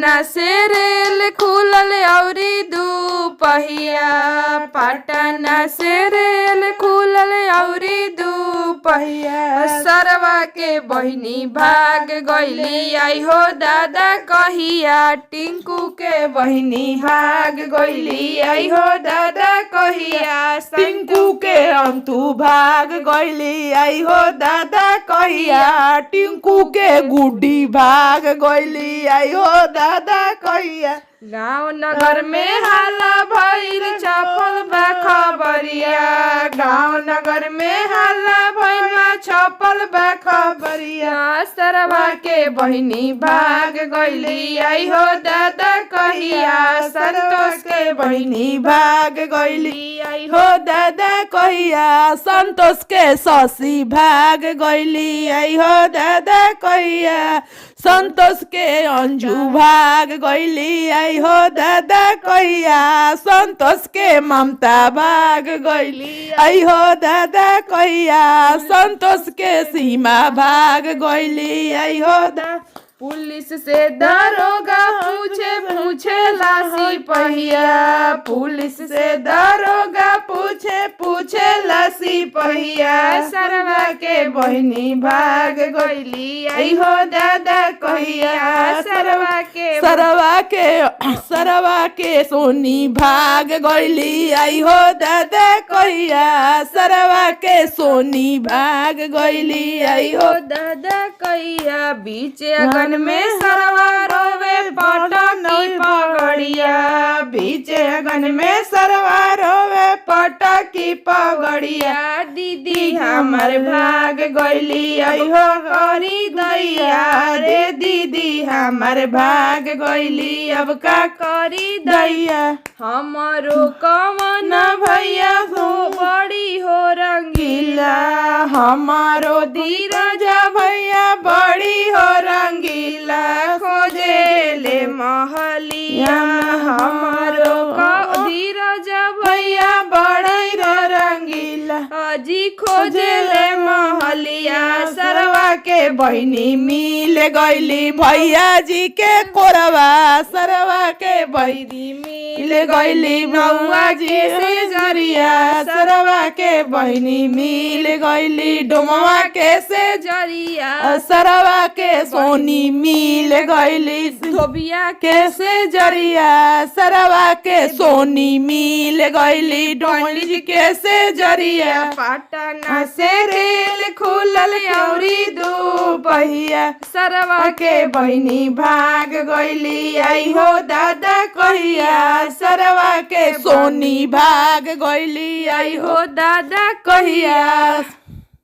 पटना से रेल खुलल औरी दू पहिया, पटना से रेल खुलल औरी दू पहिया। सरवा के बहिनी भाग गइली आई हो दादा कहिया, टिंकू के बहिनी भाग गइली आई हो दादा कहिया। टिंकू के अंतु भाग गइली आई हो दादा कहिया, टिंकू के गुड्डी भाग गइली आई हो दादा कहिया। गाँव नगर में हाला भइल छपल बा खबरिया, गाँव नगर में हाला भइल छपल बा खबरिया। सरवा के बहिनी भाग गइली आई हो दादा कहिया, संतोष के बहिनी भाग गइली आई हो दादा कहिया। संतोष के शशि भाग गइली आई हो दादा कहिया, संतोष के अंजू भाग गइली आई हो दादा कहिया। संतोष के ममता भाग गइली आई हो दादा कहिया, संतोष के सीमा भाग गइली आई हो दादा। पुलिस से दरोगा पूछे पूछे लासी पहिया, पुलिस से दरोगा पूछे पूछे लासी पहिया। सरवा के बहिनी भाग गइली आई हो दादा कहिया, सरवा के सोनी भाग गइली आई हो दादा कहिया, सरवा के सोनी भाग गइली आई हो दादा कहिया। बीच अगन में सरवा रोवे पटकी पगड़िया, बीच अगन में सरवा रोवे पटकी पगड़िया। दीदी हमर भाग गइली आई हो करी दैया रे, दीदी हमर भाग गइली अब का करी दैया। हमरो कवन भैया हो बड़ी हो रंगीला, हमारो धीरज भैया बड़ी हो रंगीला। खोजे ले महलिया हमारो धीरज भैया बड़ी हो रंगीला, अजी खोजे ले महलिया। सरवा के बहिनी मिल गइली भैया जी के कोरवा, सरवा के बहिनी मिल गइली नौआ जी से जरिया, सरवा के बहिनी मिल गइली डोमवा के से जरिया। सरवा के सोनी मिल गइली धोबिया के से जरिया, सरवा के सोनी मिल गइली डोमली जी के से जरिया। पटना से रेल खुलल औरी दू पहिया, सरवा के बहिनी भाग गइली आई हो दादा कहिया, सरवा के सोनी भाग गइली आई हो दादा कहिया।